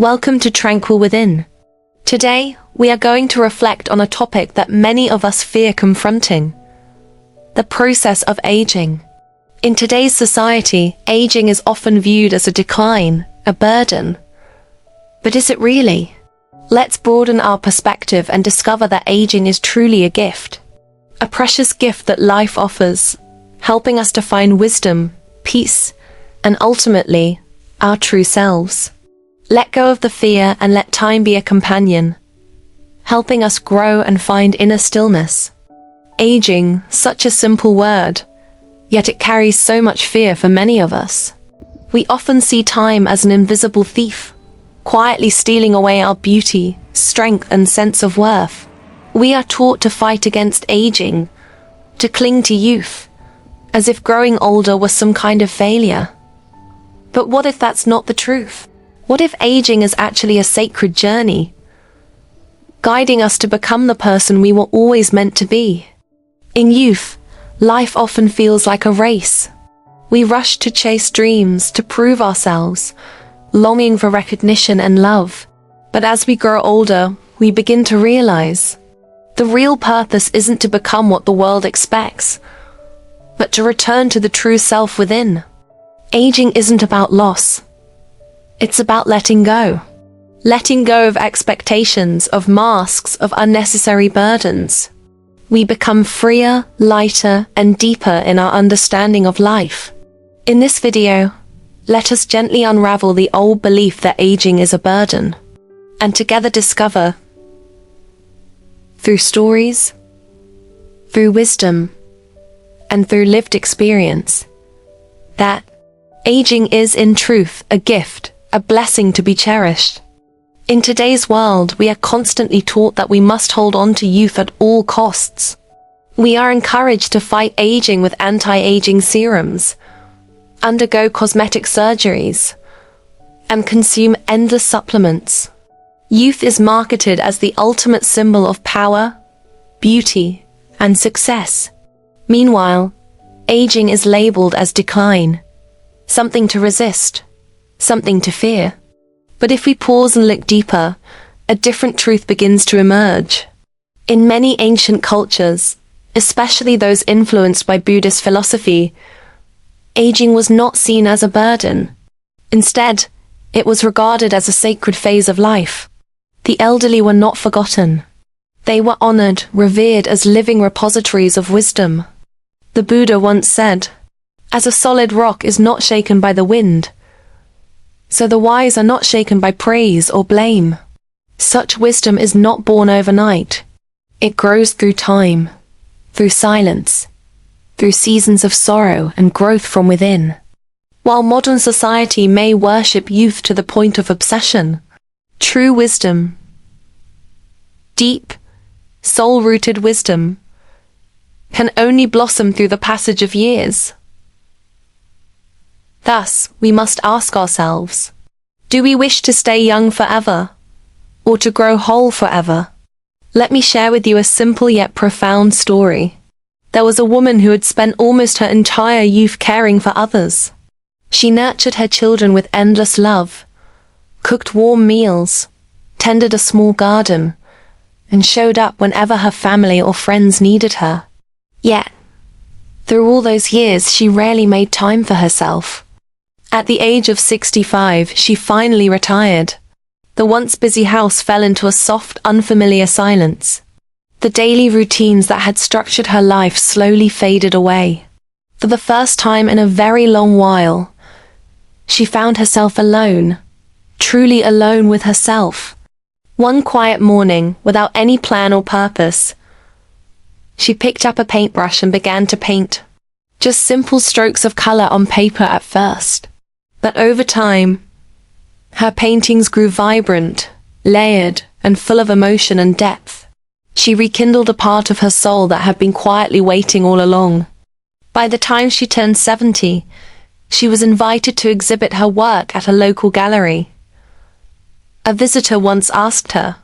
Welcome to Tranquil Within. Today, we are going to reflect on a topic that many of us fear confronting: the process of aging. In today's society, aging is often viewed as a decline, a burden. But is it really? Let's broaden our perspective and discover that aging is truly a gift. A precious gift that life offers, helping us to find wisdom, peace, and ultimately, our true selves. Let go of the fear and let time be a companion, helping us grow and find inner stillness. Aging, such a simple word, yet it carries so much fear for many of us. We often see time as an invisible thief, quietly stealing away our beauty, strength, and sense of worth. We are taught to fight against aging, to cling to youth, as if growing older was some kind of failure. But what if that's not the truth? What if aging is actually a sacred journey, guiding us to become the person we were always meant to be? In youth, life often feels like a race. We rush to chase dreams, to prove ourselves, longing for recognition and love. But as we grow older, we begin to realize the real purpose isn't to become what the world expects, but to return to the true self within. Aging isn't about loss. It's about letting go. Letting go of expectations, of masks, of unnecessary burdens. We become freer, lighter, and deeper in our understanding of life. In this video, let us gently unravel the old belief that aging is a burden, and together discover, through stories, through wisdom, and through lived experience, that aging is in truth a gift, a blessing to be cherished. In today's world, we are constantly taught that we must hold on to youth at all costs. We are encouraged to fight aging with anti-aging serums, undergo cosmetic surgeries, and consume endless supplements. Youth is marketed as the ultimate symbol of power, beauty, and success. Meanwhile, aging is labeled as decline, something to resist, something to fear. But if we pause and look deeper, a different truth begins to emerge. In many ancient cultures, especially those influenced by Buddhist philosophy, aging was not seen as a burden. Instead, it was regarded as a sacred phase of life. The elderly were not forgotten. They were honored, revered as living repositories of wisdom. The Buddha once said, "As a solid rock is not shaken by the wind, so the wise are not shaken by praise or blame." Such wisdom is not born overnight. It grows through time, through silence, through seasons of sorrow and growth from within. While modern society may worship youth to the point of obsession, true wisdom, deep, soul-rooted wisdom, can only blossom through the passage of years. Thus, we must ask ourselves, do we wish to stay young forever, or to grow whole forever? Let me share with you a simple yet profound story. There was a woman who had spent almost her entire youth caring for others. She nurtured her children with endless love, cooked warm meals, tended a small garden, and showed up whenever her family or friends needed her. Yet, through all those years, she rarely made time for herself. At the age of 65, she finally retired. The once busy house fell into a soft, unfamiliar silence. The daily routines that had structured her life slowly faded away. For the first time in a very long while, she found herself alone, truly alone with herself. One quiet morning, without any plan or purpose, she picked up a paintbrush and began to paint. Just simple strokes of color on paper at first. But over time, her paintings grew vibrant, layered, and full of emotion and depth. She rekindled a part of her soul that had been quietly waiting all along. By the time she turned 70, she was invited to exhibit her work at a local gallery. A visitor once asked her,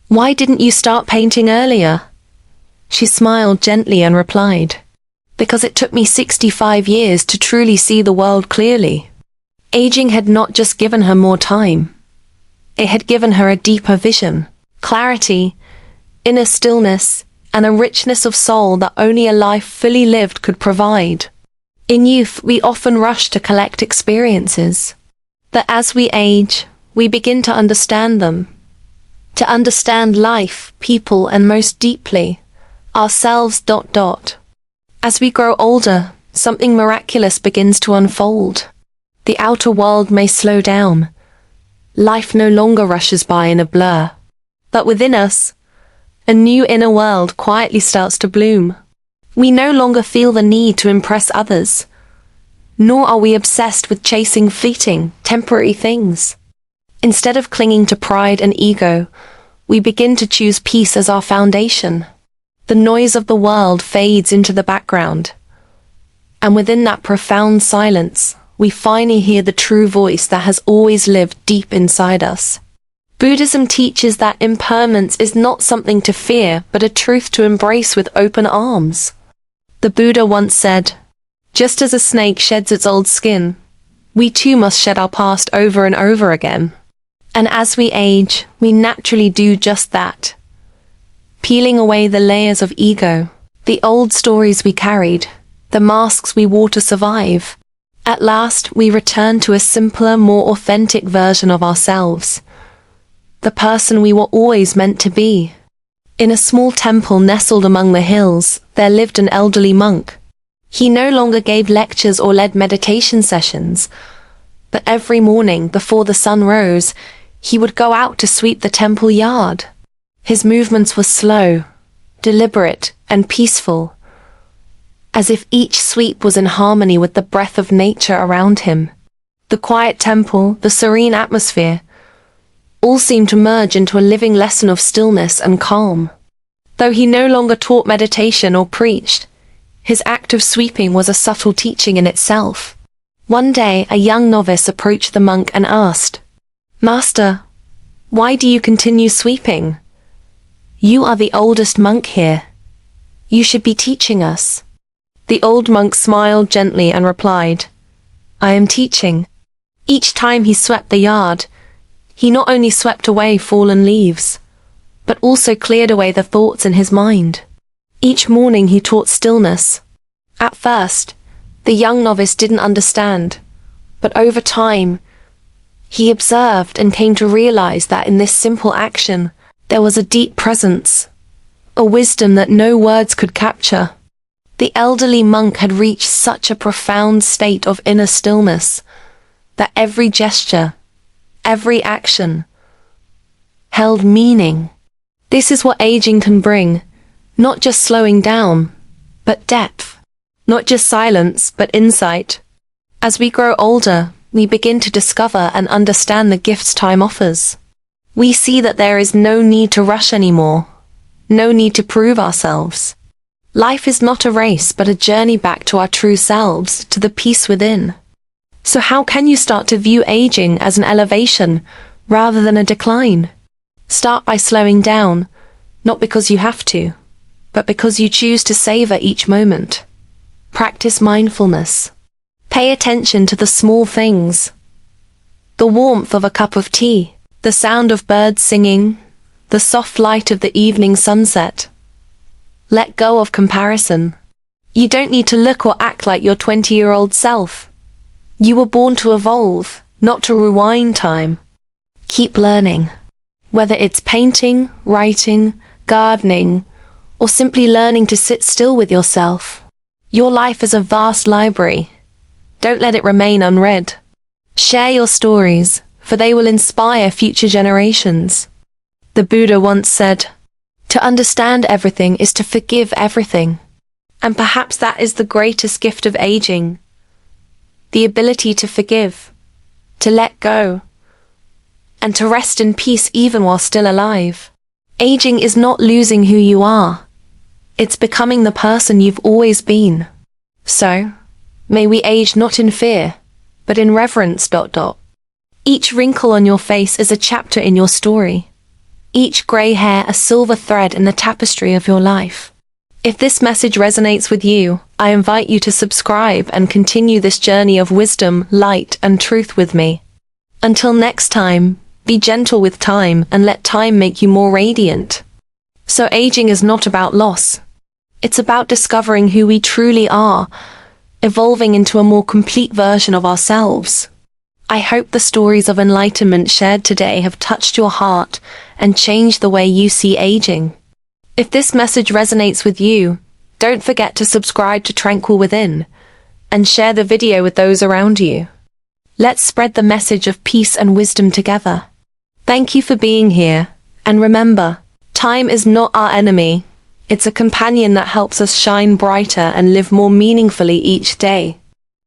"Why didn't you start painting earlier?" She smiled gently and replied, "Because it took me 65 years to truly see the world clearly." Aging had not just given her more time. It had given her a deeper vision, clarity, inner stillness, and a richness of soul that only a life fully lived could provide. In youth, we often rush to collect experiences. But as we age, we begin to understand them. To understand life, people, and most deeply, ourselves. As we grow older, something miraculous begins to unfold. The outer world may slow down. Life no longer rushes by in a blur. But within us, a new inner world quietly starts to bloom. We no longer feel the need to impress others, nor are we obsessed with chasing fleeting, temporary things. Instead of clinging to pride and ego, we begin to choose peace as our foundation. The noise of the world fades into the background, and within that profound silence, we finally hear the true voice that has always lived deep inside us. Buddhism teaches that impermanence is not something to fear, but a truth to embrace with open arms. The Buddha once said, "Just as a snake sheds its old skin, we too must shed our past over and over again." And as we age, we naturally do just that, peeling away the layers of ego, the old stories we carried, the masks we wore to survive. At last, we return to a simpler, more authentic version of ourselves, the person we were always meant to be. In a small temple nestled among the hills, there lived an elderly monk. He no longer gave lectures or led meditation sessions, but every morning before the sun rose, he would go out to sweep the temple yard. His movements were slow, deliberate, and peaceful, as if each sweep was in harmony with the breath of nature around him. The quiet temple, the serene atmosphere, all seemed to merge into a living lesson of stillness and calm. Though he no longer taught meditation or preached, his act of sweeping was a subtle teaching in itself. One day, a young novice approached the monk and asked, "Master, why do you continue sweeping? You are the oldest monk here. You should be teaching us." The old monk smiled gently and replied, "I am teaching." Each time he swept the yard, he not only swept away fallen leaves, but also cleared away the thoughts in his mind. Each morning he taught stillness. At first, the young novice didn't understand, but over time, he observed and came to realize that in this simple action, there was a deep presence, a wisdom that no words could capture. The elderly monk had reached such a profound state of inner stillness that every gesture, every action, held meaning. This is what aging can bring, not just slowing down, but depth. Not just silence, but insight. As we grow older, we begin to discover and understand the gifts time offers. We see that there is no need to rush anymore, no need to prove ourselves. Life is not a race, but a journey back to our true selves, to the peace within. So how can you start to view aging as an elevation rather than a decline? Start by slowing down, not because you have to, but because you choose to savor each moment. Practice mindfulness. Pay attention to the small things. The warmth of a cup of tea, the sound of birds singing, the soft light of the evening sunset. Let go of comparison. You don't need to look or act like your 20-year-old self. You were born to evolve, not to rewind time. Keep learning. Whether it's painting, writing, gardening, or simply learning to sit still with yourself. Your life is a vast library. Don't let it remain unread. Share your stories, for they will inspire future generations. The Buddha once said, "To understand everything is to forgive everything." And perhaps that is the greatest gift of aging. The ability to forgive, to let go, and to rest in peace even while still alive. Aging is not losing who you are. It's becoming the person you've always been. So, may we age not in fear, but in reverence. Each wrinkle on your face is a chapter in your story. Each grey hair a silver thread in the tapestry of your life. If this message resonates with you, I invite you to subscribe and continue this journey of wisdom, light, and truth with me. Until next time, Be gentle with time and let time make you more radiant. So aging is not about loss. It's about discovering who we truly are, evolving into a more complete version of ourselves. I hope the stories of enlightenment shared today have touched your heart and changed the way you see aging. If this message resonates with you, don't forget to subscribe to Tranquil Within and share the video with those around you. Let's spread the message of peace and wisdom together. Thank you for being here, and remember, time is not our enemy. It's a companion that helps us shine brighter and live more meaningfully each day.